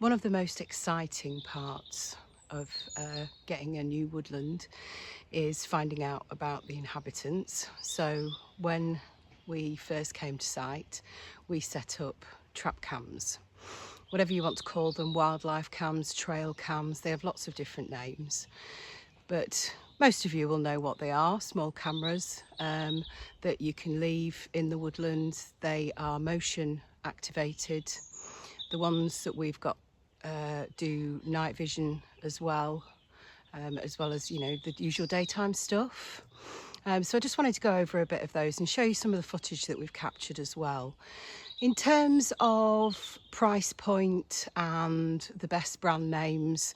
One of the most exciting parts of getting a new woodland is finding out about the inhabitants. So when we first came to site, we set up trap cams, whatever you want to call them, wildlife cams, trail cams. They have lots of different names, but most of you will know what they are. Small cameras that you can leave in the woodland. They are motion activated. The ones that we've got do night vision as well as, you know, the usual daytime stuff. So I just wanted to go over a bit of those and show you some of the footage that we've captured as well. In terms of price point and the best brand names,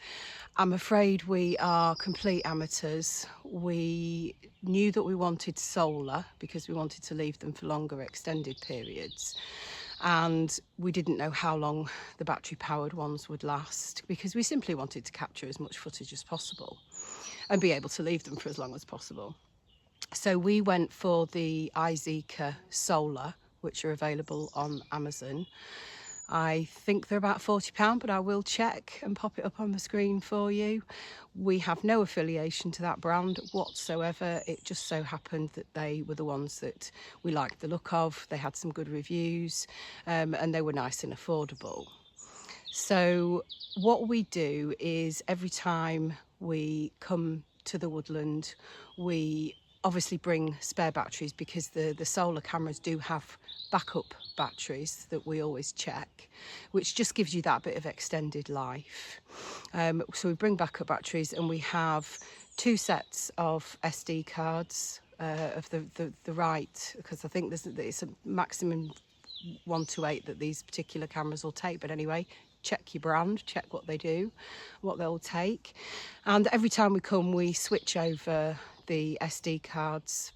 I'm afraid we are complete amateurs. We knew that we wanted solar because we wanted to leave them for longer extended periods. And we didn't know how long the battery powered ones would last because we simply wanted to capture as much footage as possible and be able to leave them for as long as possible. So we went for the iZEEKER solar, which are available on Amazon. I think they're about £40, but I will check and pop it up on the screen for you. We have no affiliation to that brand whatsoever. It just so happened that they were the ones that we liked the look of. They had some good reviews and they were nice and affordable. So what we do is every time we come to the woodland, we obviously bring spare batteries because the solar cameras do have backup batteries that we always check, which just gives you that bit of extended life. So we bring backup batteries and we have 2 sets of SD cards of the right, because I think it's a maximum 1 to 8 that these particular cameras will take, but anyway, check your brand, check what they do, what they'll take. And every time we come, we switch over the SD cards,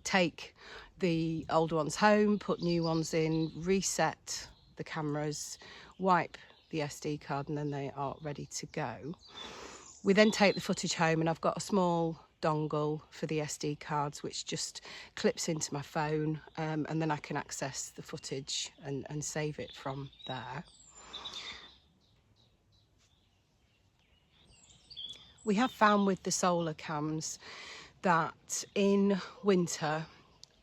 take the old ones home, put new ones in, reset the cameras, wipe the SD card, and then they are ready to go. We then take the footage home, and I've got a small dongle for the SD cards which just clips into my phone, and then I can access the footage and save it from there. We have found with the solar cams that in winter,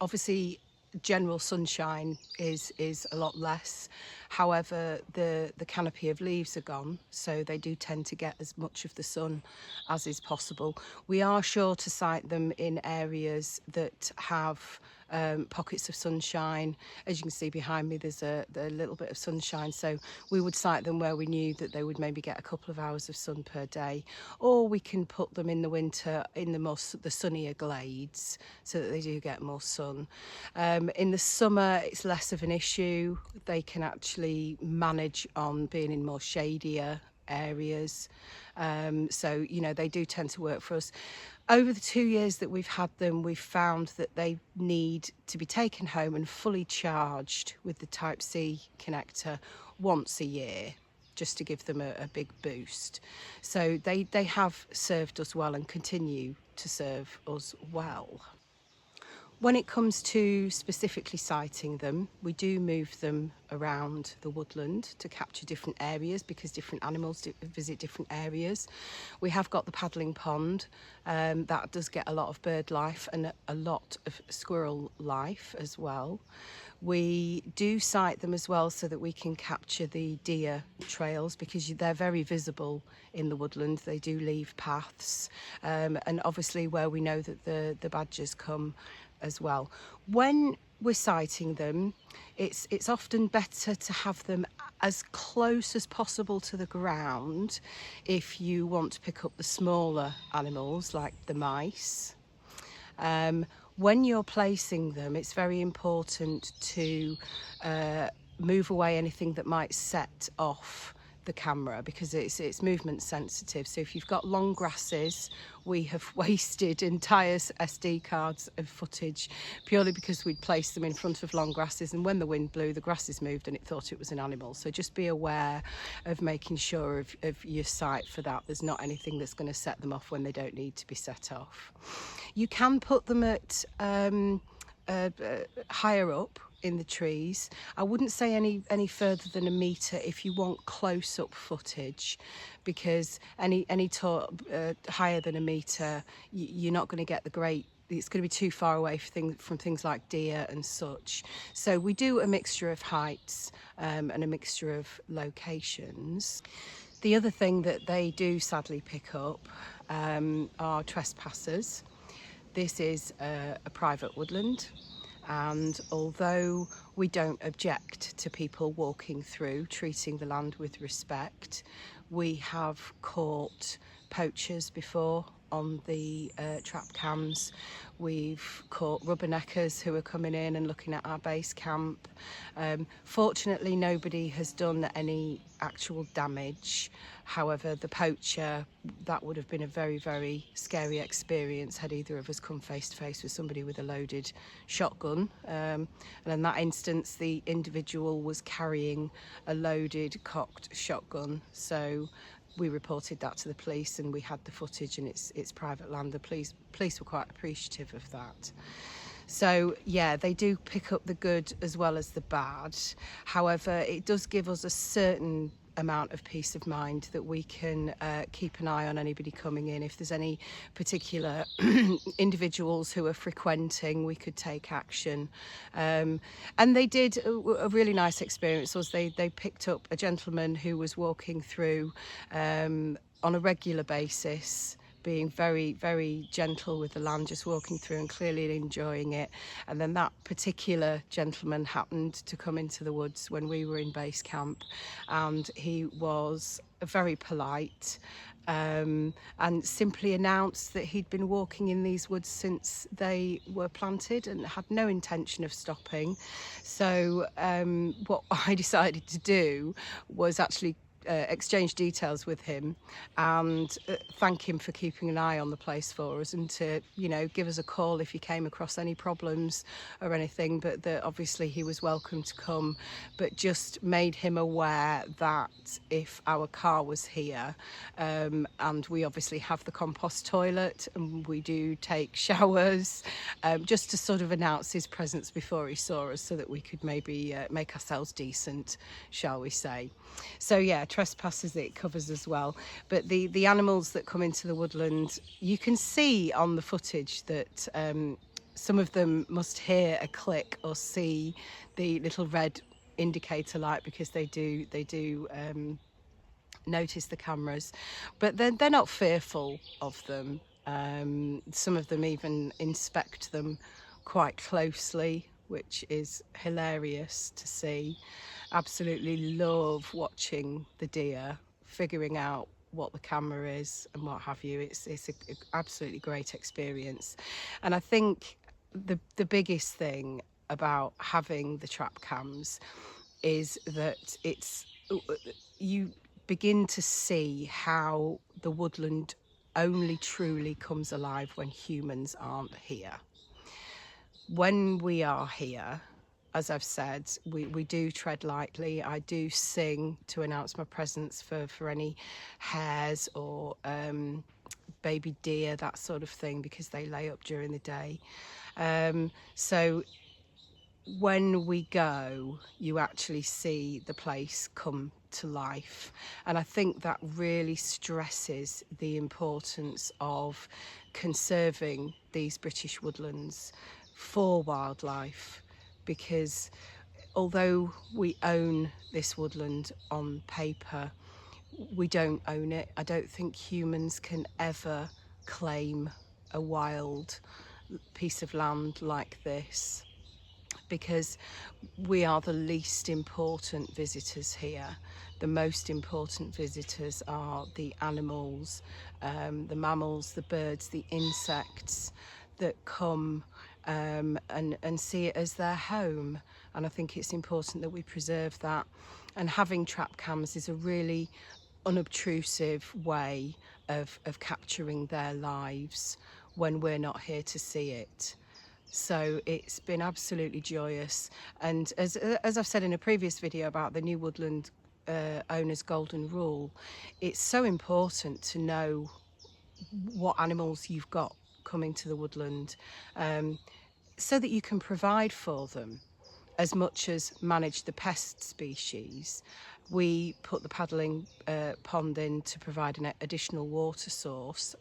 obviously general sunshine is a lot less. However, the canopy of leaves are gone, so they do tend to get as much of the sun as is possible. We are sure to site them in areas that have pockets of sunshine. As you can see behind me, there's a little bit of sunshine, so we would site them where we knew that they would maybe get a couple of hours of sun per day, or we can put them in the winter in the sunnier glades so that they do get more sun. In the summer it's less of an issue. They can actually manage on being in more shadier areas, so you know, they do tend to work for us. Over the 2 years that we've had them, we've found that they need to be taken home and fully charged with the Type-C connector once a year, just to give them a big boost. So they have served us well and continue to serve us well. When it comes to specifically siting them, we do move them around the woodland to capture different areas because different animals do visit different areas. We have got the paddling pond, that does get a lot of bird life and a lot of squirrel life as well. We do site them as well so that we can capture the deer trails because they're very visible in the woodland. They do leave paths, and obviously where we know that the badgers come as well. When we're sighting them, it's often better to have them as close as possible to the ground if you want to pick up the smaller animals like the mice. When you're placing them, it's very important to move away anything that might set off the camera because it's movement sensitive. So if you've got long grasses, we have wasted entire SD cards of footage purely because we'd placed them in front of long grasses, and when the wind blew, the grasses moved and it thought it was an animal. So just be aware of making sure of your sight for that. There's not anything that's going to set them off when they don't need to be set off. You can put them at higher up in the trees. I wouldn't say any further than a metre if you want close-up footage, because any higher than a metre, you're not going to get the great. It's going to be too far away from things like deer and such. So we do a mixture of heights and a mixture of locations. The other thing that they do sadly pick up are trespassers. This is a private woodland, and although we don't object to people walking through, treating the land with respect, we have caught poachers before on the trap cams. We've caught rubberneckers who are coming in and looking at our base camp. Fortunately, nobody has done any actual damage. However, the poacher, that would have been a very, very scary experience had either of us come face to face with somebody with a loaded shotgun. And in that instance, the individual was carrying a loaded, cocked shotgun. So we reported that to the police, and we had the footage, and it's private land. The police were quite appreciative of that. So yeah, they do pick up the good as well as the bad. However, it does give us a certain amount of peace of mind that we can keep an eye on anybody coming in. If there's any particular individuals who are frequenting, we could take action. And they did a really nice experience. Was they picked up a gentleman who was walking through on a regular basis, being very, very gentle with the land, just walking through and clearly enjoying it. And then that particular gentleman happened to come into the woods when we were in base camp, and he was very polite and simply announced that he'd been walking in these woods since they were planted and had no intention of stopping. So what I decided to do was actually exchange details with him and thank him for keeping an eye on the place for us, and to, you know, give us a call if you came across any problems or anything. But that obviously he was welcome to come, but just made him aware that if our car was here, and we obviously have the compost toilet and we do take showers, just to sort of announce his presence before he saw us, so that we could maybe make ourselves decent, shall we say. So yeah, trespassers it covers as well. But the animals that come into the woodland, you can see on the footage that some of them must hear a click or see the little red indicator light, because they do notice the cameras, but they're not fearful of them. Some of them even inspect them quite closely, which is hilarious to see. Absolutely love watching the deer, figuring out what the camera is and what have you. It's an absolutely great experience. And I think the biggest thing about having the trap cams is that you begin to see how the woodland only truly comes alive when humans aren't here. When we are here, as I've said, we do tread lightly. I do sing to announce my presence for any hares or baby deer, that sort of thing, because they lay up during the day. So when we go, you actually see the place come to life. And I think that really stresses the importance of conserving these British woodlands for wildlife, because although we own this woodland on paper, we don't own it. I don't think humans can ever claim a wild piece of land like this, because we are the least important visitors here. The most important visitors are the animals, the mammals, the birds, the insects that come and see it as their home. And I think it's important that we preserve that. And having trap cams is a really unobtrusive way of capturing their lives when we're not here to see it. So it's been absolutely joyous. And as I've said in a previous video about the new woodland owner's golden rule, it's so important to know what animals you've got coming to the woodland, so that you can provide for them. as much as manage the pest species, we put the paddling pond in to provide an additional water source.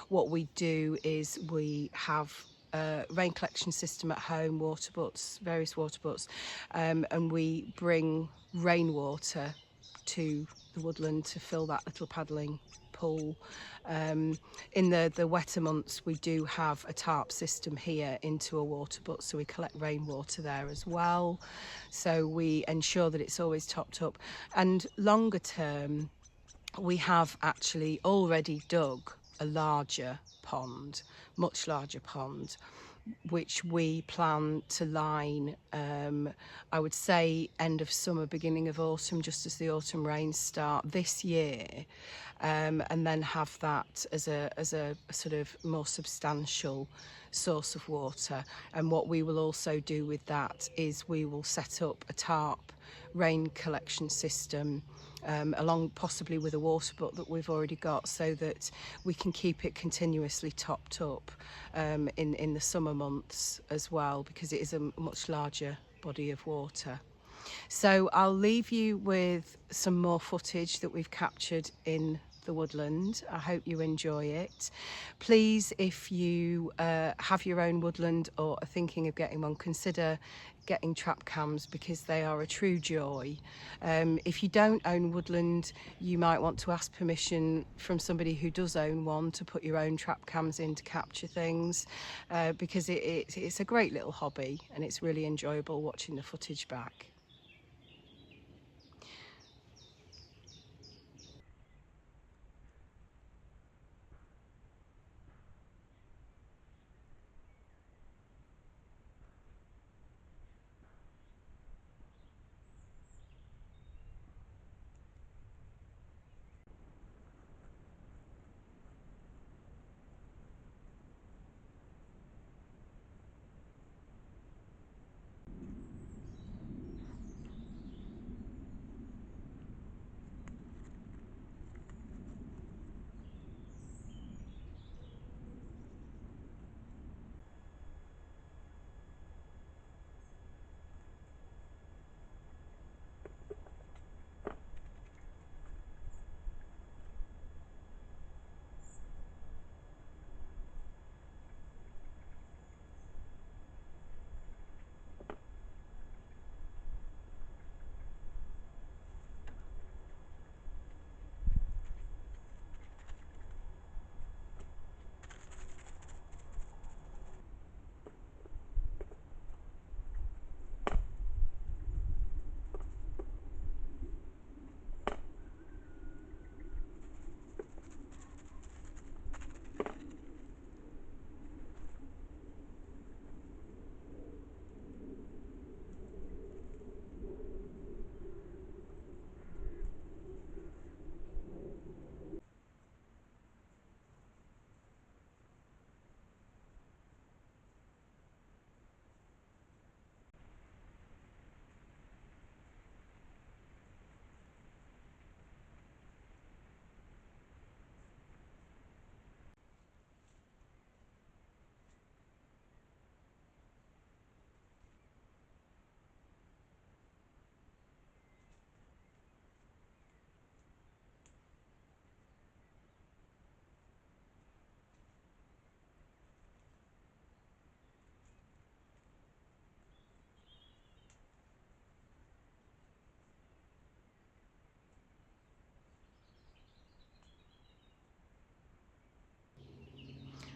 What we do is we have a rain collection system at home, water butts, various water butts, and we bring rainwater to the woodland to fill that little paddling pool. In the wetter months, we do have a tarp system here into a water butt, so we collect rainwater there as well. So we ensure that it's always topped up. And longer term, we have actually already dug a larger pond, much larger pond, which we plan to line, I would say end of summer, beginning of autumn, just as the autumn rains start this year, and then have that as a sort of more substantial source of water. And what we will also do with that is we will set up a tarp rain collection system, along possibly with a water butt that we've already got, so that we can keep it continuously topped up in the summer months as well, because it is a much larger body of water. So I'll leave you with some more footage that we've captured in the woodland. I hope you enjoy it. Please, if you have your own woodland or are thinking of getting one, consider getting trap cams, because they are a true joy. If you don't own woodland, you might want to ask permission from somebody who does own one to put your own trap cams in to capture things, because it's a great little hobby and it's really enjoyable watching the footage back.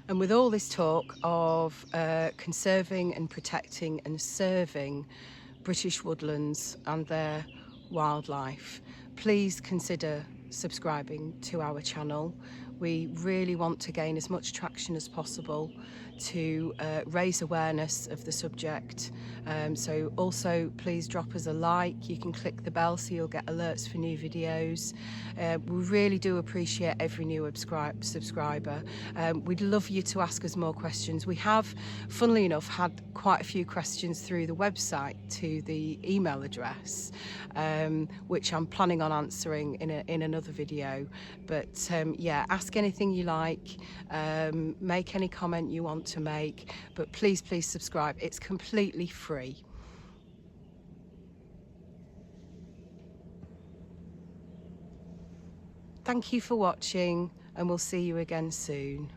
And with all this talk of conserving and protecting and serving British woodlands and their wildlife, please consider subscribing to our channel. We really want to gain as much traction as possible to raise awareness of the subject. So also please drop us a like. You can click the bell so you'll get alerts for new videos. We really do appreciate every new subscriber. We'd love you to ask us more questions. We have, funnily enough, had quite a few questions through the website to the email address, which I'm planning on answering in another video. But yeah, ask anything you like, make any comment you want to make, but please subscribe. It's completely free. Thank you for watching, and we'll see you again soon.